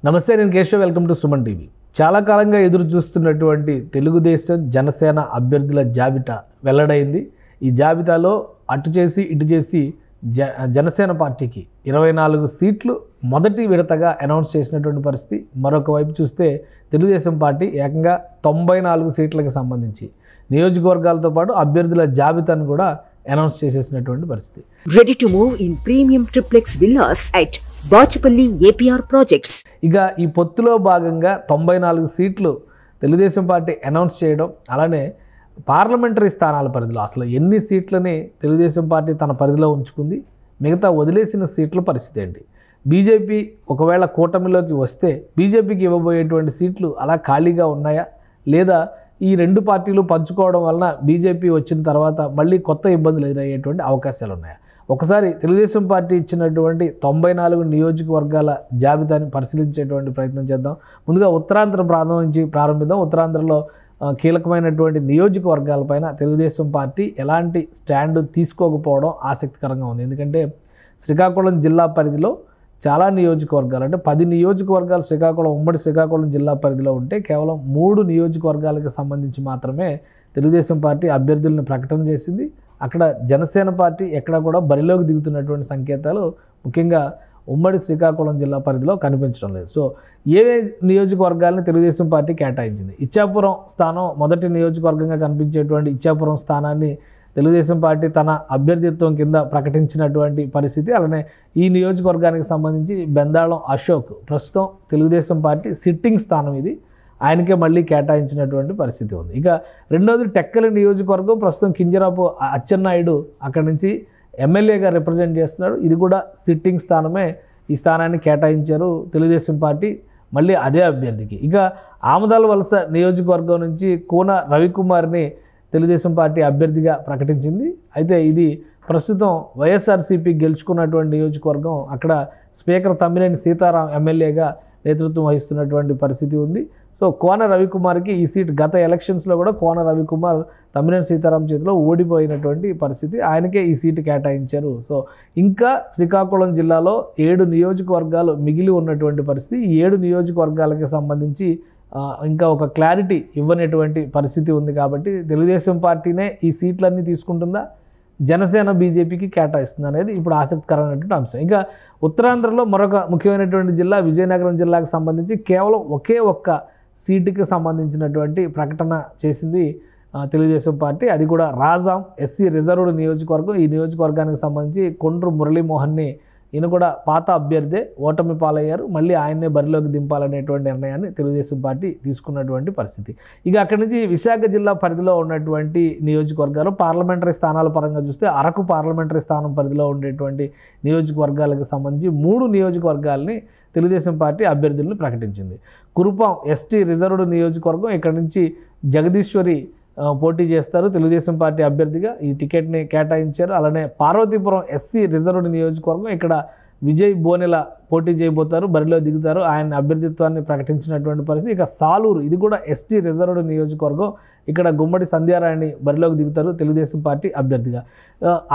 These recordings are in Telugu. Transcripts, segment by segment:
నమస్తే, నేను Keshav. Welcome to Suman TV. చాలా కాలంగా ఎదురు చూస్తున్నటువంటి తెలుగుదేశం జనసేన అభ్యర్థుల జాబితా వెల్లడైంది. ఈ జాబితాలో అటు చేసి ఇటు చేసి జనసేన పార్టీకి 24 సీట్లు మొదటి విడతగా అనౌన్స్ చేసినటువంటి పరిస్థితి. మరొక వైపు చూస్తే తెలుగుదేశం పార్టీ ఏకంగా 94 సీట్లకు సంబంధించి నియోజకవర్గాలతో పాటు అభ్యర్థుల జాబితాను కూడా అనౌన్స్ చేసేసినటువంటి పరిస్థితి. Ready to move in premium triplex villas at Bachapalli APR projects. ఇక ఈ పొత్తులో భాగంగా 94 సీట్లు తెలుగుదేశం పార్టీ అనౌన్స్ చేయడం, అలానే పార్లమెంటరీ స్థానాల పరిధిలో అసలు ఎన్ని సీట్లని తెలుగుదేశం పార్టీ తన పరిధిలో ఉంచుకుంది, మిగతా వదిలేసిన సీట్ల పరిస్థితి ఏంటి, బీజేపీ ఒకవేళ కూటమిలోకి వస్తే బీజేపీకి ఇవ్వబోయేటువంటి సీట్లు అలా ఖాళీగా ఉన్నాయా, లేదా ఈ రెండు పార్టీలు పంచుకోవడం వలన బీజేపీ వచ్చిన తర్వాత మళ్ళీ కొత్త ఇబ్బందులు ఎదురయ్యేటువంటి అవకాశాలు ఉన్నాయా? ఒకసారి తెలుగుదేశం పార్టీ ఇచ్చినటువంటి 94 నియోజకవర్గాల జాబితాని పరిశీలించేటువంటి ప్రయత్నం చేద్దాం. ముందుగా ఉత్తరాంధ్ర ప్రాంతం నుంచి ప్రారంభిద్దాం. ఉత్తరాంధ్రలో కీలకమైనటువంటి నియోజకవర్గాలపైన తెలుగుదేశం పార్టీ ఎలాంటి స్టాండ్ తీసుకోకపోవడం ఆసక్తికరంగా ఉంది. ఎందుకంటే శ్రీకాకుళం జిల్లా పరిధిలో చాలా నియోజకవర్గాలు, అంటే 10 నియోజకవర్గాలు ఉమ్మడి శ్రీకాకుళం జిల్లా పరిధిలో ఉంటే కేవలం 3 నియోజకవర్గాలకు సంబంధించి మాత్రమే తెలుగుదేశం పార్టీ అభ్యర్థులను ప్రకటన చేసింది. అక్కడ జనసేన పార్టీ ఎక్కడ కూడా బరిలోకి దిగుతున్నటువంటి సంకేతాలు ముఖ్యంగా ఉమ్మడి శ్రీకాకుళం జిల్లా పరిధిలో కనిపించడం లేదు. సో ఏ నియోజకవర్గాలను తెలుగుదేశం పార్టీ కేటాయించింది? ఇచ్చాపురం స్థానం మొదటి నియోజకవర్గంగా కనిపించేటువంటి ఇచ్చాపురం స్థానాన్ని తెలుగుదేశం పార్టీ తన అభ్యర్థిత్వం కింద ప్రకటించినటువంటి పరిస్థితి. అలానే ఈ నియోజకవర్గానికి సంబంధించి బెందాళం అశోక్ ప్రస్తుతం తెలుగుదేశం పార్టీ సిట్టింగ్ స్థానం, ఇది ఆయనకే మళ్ళీ కేటాయించినటువంటి పరిస్థితి ఉంది. ఇక రెండోది టెక్కలి నియోజకవర్గం, ప్రస్తుతం కింజరాపు అచ్చెన్నాయుడు అక్కడి నుంచి ఎమ్మెల్యేగా రిప్రజెంట్ చేస్తున్నాడు, ఇది కూడా సిట్టింగ్ స్థానమే. ఈ స్థానాన్ని కేటాయించారు తెలుగుదేశం పార్టీ మళ్ళీ అదే అభ్యర్థికి. ఇక ఆమదాల వలస నియోజకవర్గం నుంచి కూన రవికుమార్ని తెలుగుదేశం పార్టీ అభ్యర్థిగా ప్రకటించింది. అయితే ఇది ప్రస్తుతం వైఎస్ఆర్సీపీ గెలుచుకున్నటువంటి నియోజకవర్గం. అక్కడ స్పీకర్ తమ్మినేని సీతారాం ఎమ్మెల్యేగా నేతృత్వం వహిస్తున్నటువంటి పరిస్థితి ఉంది. సో కోన రవికుమార్కి ఈ సీట్ గత ఎలక్షన్స్లో కూడా కోన రవికుమార్ తమ్మినేని సీతారాం చేతిలో ఓడిపోయినటువంటి పరిస్థితి, ఆయనకే ఈ సీటు కేటాయించారు. సో ఇంకా శ్రీకాకుళం జిల్లాలో 7 నియోజకవర్గాలు మిగిలి ఉన్నటువంటి పరిస్థితి. ఈ 7 నియోజకవర్గాలకి సంబంధించి ఇంకా ఒక క్లారిటీ ఇవ్వనటువంటి పరిస్థితి ఉంది. కాబట్టి తెలుగుదేశం పార్టీనే ఈ సీట్లన్నీ తీసుకుంటుందా, జనసేన బీజేపీకి కేటాయిస్తుంది అనేది ఇప్పుడు ఆసక్తికరమైనటువంటి అంశం. ఇంకా ఉత్తరాంధ్రలో మరొక ముఖ్యమైనటువంటి జిల్లా విజయనగరం జిల్లాకు సంబంధించి కేవలం ఒకే ఒక్క సీటుకి సంబంధించినటువంటి ప్రకటన చేసింది తెలుగుదేశం పార్టీ. అది కూడా రాజాం ఎస్సీ రిజర్వ్డ్ నియోజకవర్గం. ఈ నియోజకవర్గానికి సంబంధించి కొండ్రు మురళీమోహన్ని, ఈయన కూడా పాత అభ్యర్థే, ఓటమి పాలయ్యారు, మళ్ళీ ఆయన్నే బరిలోకి దింపాలనేటువంటి నిర్ణయాన్ని తెలుగుదేశం పార్టీ తీసుకున్నటువంటి పరిస్థితి. ఇక అక్కడి నుంచి విశాఖ జిల్లా పరిధిలో ఉన్నటువంటి నియోజకవర్గాలు పార్లమెంటరీ స్థానాల పరంగా చూస్తే అరకు పార్లమెంటరీ స్థానం పరిధిలో ఉండేటువంటి నియోజకవర్గాలకు సంబంధించి 3 నియోజకవర్గాలని తెలుగుదేశం పార్టీ అభ్యర్థులను ప్రకటించింది. కురుపాం ఎస్టీ రిజర్వ్డ్ నియోజకవర్గం, ఇక్కడ నుంచి జగదీశ్వరి పోటీ చేస్తారు తెలుగుదేశం పార్టీ అభ్యర్థిగా, ఈ టికెట్ని కేటాయించారు. అలానే పార్వతీపురం ఎస్సీ రిజర్వ్డ్ నియోజకవర్గం, ఇక్కడ విజయ్ బోనెల పోటీ చేయబోతారు, బరిలో దిగుతారు, ఆయన అభ్యర్థిత్వాన్ని ప్రకటించినటువంటి పరిస్థితి. ఇక సాలూరు, ఇది కూడా ఎస్టీ రిజర్వ్డ్ నియోజకవర్గం, ఇక్కడ గుమ్మడి సంధ్యారాయణి బరిలోకి దిగుతారు తెలుగుదేశం పార్టీ అభ్యర్థిగా.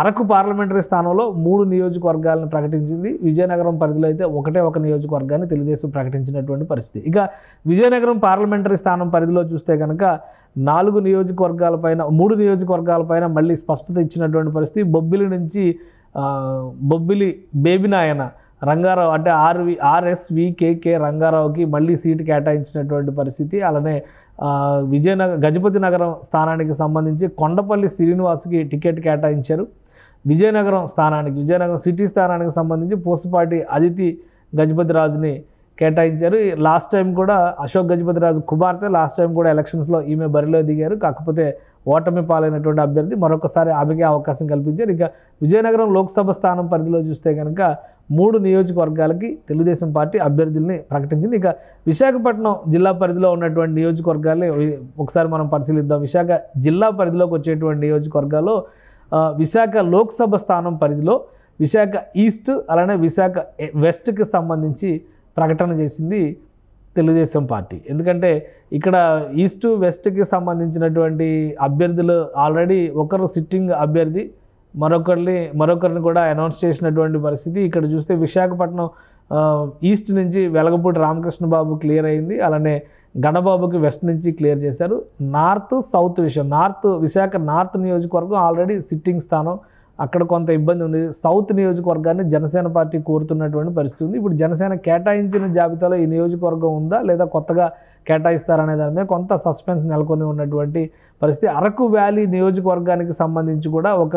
అరకు పార్లమెంటరీ స్థానంలో 3 నియోజకవర్గాలను ప్రకటించింది. విజయనగరం పరిధిలో అయితే ఒకటే ఒక నియోజకవర్గాన్ని తెలుగుదేశం ప్రకటించినటువంటి పరిస్థితి. ఇక విజయనగరం పార్లమెంటరీ స్థానం పరిధిలో చూస్తే కనుక 4 నియోజకవర్గాలపైన 3 నియోజకవర్గాలపైన మళ్ళీ స్పష్టత ఇచ్చినటువంటి పరిస్థితి. బొబ్బిలి నుంచి బొబ్బిలి బేబినాయన రంగారావు, అంటే ఆర్ఎస్వికేకే రంగారావుకి మళ్ళీ సీటు కేటాయించినటువంటి పరిస్థితి. అలానే గజపతి నగరం స్థానానికి సంబంధించి కొండపల్లి శ్రీనివాస్కి టికెట్ కేటాయించారు. విజయనగరం సిటీ స్థానానికి సంబంధించి పూసపాటి అదితి గజపతిరాజుని కేటాయించారు. లాస్ట్ టైం కూడా అశోక్ గజపతిరాజు కుమార్తె లాస్ట్ టైం కూడా ఎలక్షన్స్లో ఈమె బరిలో దిగారు, కాకపోతే ఓటమి పాలైనటువంటి అభ్యర్థి, మరొకసారి ఆమెకే అవకాశం కల్పించారు. ఇక విజయనగరం లోక్సభ స్థానం పరిధిలో చూస్తే కనుక 3 నియోజకవర్గాలకి తెలుగుదేశం పార్టీ అభ్యర్థుల్ని ప్రకటించింది. ఇక విశాఖపట్నం జిల్లా పరిధిలో ఉన్నటువంటి నియోజకవర్గాల్ని ఒకసారి మనం పరిశీలిద్దాం. విశాఖ జిల్లా పరిధిలోకి వచ్చేటువంటి నియోజకవర్గాల్లో విశాఖ లోక్సభ స్థానం పరిధిలో విశాఖ ఈస్ట్ అలానే విశాఖ వెస్ట్కి సంబంధించి ప్రకటన చేసింది తెలుగుదేశం పార్టీ. ఎందుకంటే ఇక్కడ ఈస్ట్ వెస్ట్కి సంబంధించినటువంటి అభ్యర్థులు ఆల్రెడీ ఒకరు సిట్టింగ్ అభ్యర్థి, మరొకరిని కూడా అనౌన్స్ చేసినటువంటి పరిస్థితి. ఇక్కడ చూస్తే విశాఖపట్నం ఈస్ట్ నుంచి వెలగపూడి రామకృష్ణ బాబు క్లియర్ అయింది, అలానే గణబాబుకి వెస్ట్ నుంచి క్లియర్ చేశారు. నార్త్ సౌత్ విషయం, విశాఖ నార్త్ నియోజకవర్గం ఆల్రెడీ సిట్టింగ్ స్థానం, అక్కడ కొంత ఇబ్బంది ఉంది. సౌత్ నియోజకవర్గాన్ని జనసేన పార్టీ కోరుతున్నటువంటి పరిస్థితి ఉంది. ఇప్పుడు జనసేన కేటాయించిన జాబితాలో ఈ నియోజకవర్గం ఉందా లేదా కొత్తగా కేటాయిస్తారనే దాని మీద కొంత సస్పెన్స్ నెలకొని ఉన్నటువంటి పరిస్థితి. అరకు వ్యాలీ నియోజకవర్గానికి సంబంధించి కూడా ఒక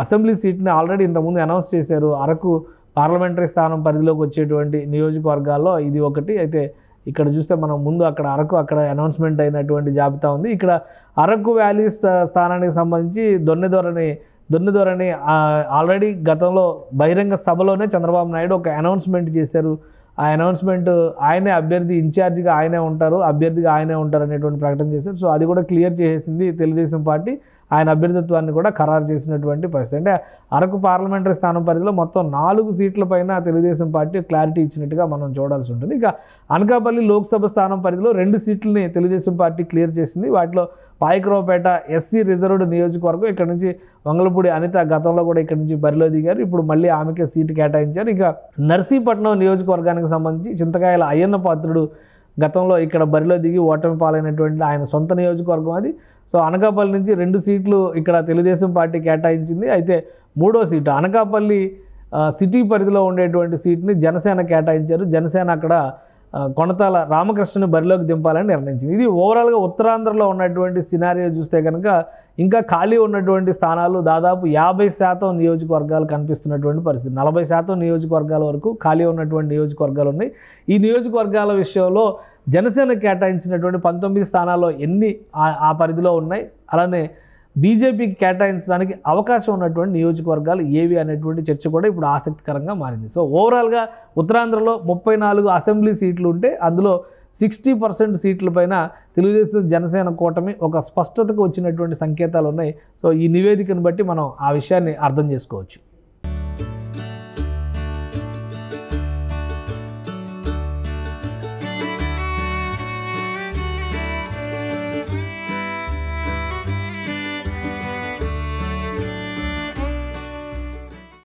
అసెంబ్లీ సీట్ని ఆల్రెడీ ఇంతకుముందు అనౌన్స్ చేశారు. అరకు పార్లమెంటరీ స్థానం పరిధిలోకి వచ్చేటువంటి నియోజకవర్గాల్లో ఇది ఒకటి. అయితే ఇక్కడ చూస్తే మనం ముందు అరకు అనౌన్స్మెంట్ అయినటువంటి జాబితా ఉంది. ఇక్కడ అరకు వ్యాలీ స్థానానికి సంబంధించి దొన్నెదొరని ఆల్రెడీ గతంలో బహిరంగ సభలోనే చంద్రబాబు నాయుడు ఒక అనౌన్స్మెంట్ చేశారు. ఆ అనౌన్స్మెంట్ ఆయనే అభ్యర్థి, ఇన్ఛార్జిగా ఆయనే ఉంటారు, అభ్యర్థిగా ఆయనే ఉంటారు అనేటువంటి ప్రకటన చేశారు. సో అది కూడా క్లియర్ చేసేసింది తెలుగుదేశం పార్టీ. ఆయన అభ్యర్థిత్వాన్ని కూడా ఖరారు చేసినటువంటి పరిస్థితి. అంటే అరకు పార్లమెంటరీ స్థానం పరిధిలో మొత్తం 4 సీట్ల పైన తెలుగుదేశం పార్టీ క్లారిటీ ఇచ్చినట్టుగా మనం చూడాల్సి ఉంటుంది. ఇక అనకాపల్లి లోక్సభ స్థానం పరిధిలో 2 సీట్లని తెలుగుదేశం పార్టీ క్లియర్ చేసింది. వాటిలో పాయకరావుపేట ఎస్సీ రిజర్వ్డ్ నియోజకవర్గం, ఇక్కడ నుంచి వంగలపూడి అనిత గతంలో కూడా ఇక్కడ నుంచి బరిలో దిగారు, ఇప్పుడు మళ్ళీ ఆమెకే సీటు కేటాయించారు. ఇక నర్సీపట్నం నియోజకవర్గానికి సంబంధించి చింతకాయల అయ్యన్న పాత్రుడు గతంలో ఇక్కడ బరిలో దిగి ఓటమి పాలైనటువంటి ఆయన సొంత నియోజకవర్గం అది. సో అనకాపల్లి నుంచి 2 సీట్లు ఇక్కడ తెలుగుదేశం పార్టీ కేటాయించింది. అయితే 3వ సీటు అనకాపల్లి సిటీ పరిధిలో ఉండేటువంటి సీట్ని జనసేన కేటాయించారు. జనసేన అక్కడ కొనతాల రామకృష్ణని బరిలోకి దింపాలని నిర్ణయించింది. ఇది ఓవరాల్గా ఉత్తరాంధ్రలో ఉన్నటువంటి సినారియో చూస్తే కనుక ఇంకా ఖాళీ ఉన్నటువంటి స్థానాలు దాదాపు 50% నియోజకవర్గాలు కనిపిస్తున్నటువంటి పరిస్థితి. 40% నియోజకవర్గాల వరకు ఖాళీ ఉన్నటువంటి నియోజకవర్గాలు ఉన్నాయి. ఈ నియోజకవర్గాల విషయంలో జనసేన కేటాయించినటువంటి 19 స్థానాల్లో ఎన్ని ఆ పరిధిలో ఉన్నాయి, అలానే బీజేపీకి కేటాయించడానికి అవకాశం ఉన్నటువంటి నియోజకవర్గాలు ఏవి అనేటువంటి చర్చ కూడా ఇప్పుడు ఆసక్తికరంగా మారింది. సో ఓవరాల్గా ఉత్తరాంధ్రలో 34 అసెంబ్లీ సీట్లు ఉంటే అందులో 60% సీట్ల పైన తెలుగుదేశం జనసేన కూటమి ఒక స్పష్టతకు వచ్చినటువంటి సంకేతాలు ఉన్నాయి. సో ఈ నివేదికను బట్టి మనం ఆ విషయాన్ని అర్థం చేసుకోవచ్చు.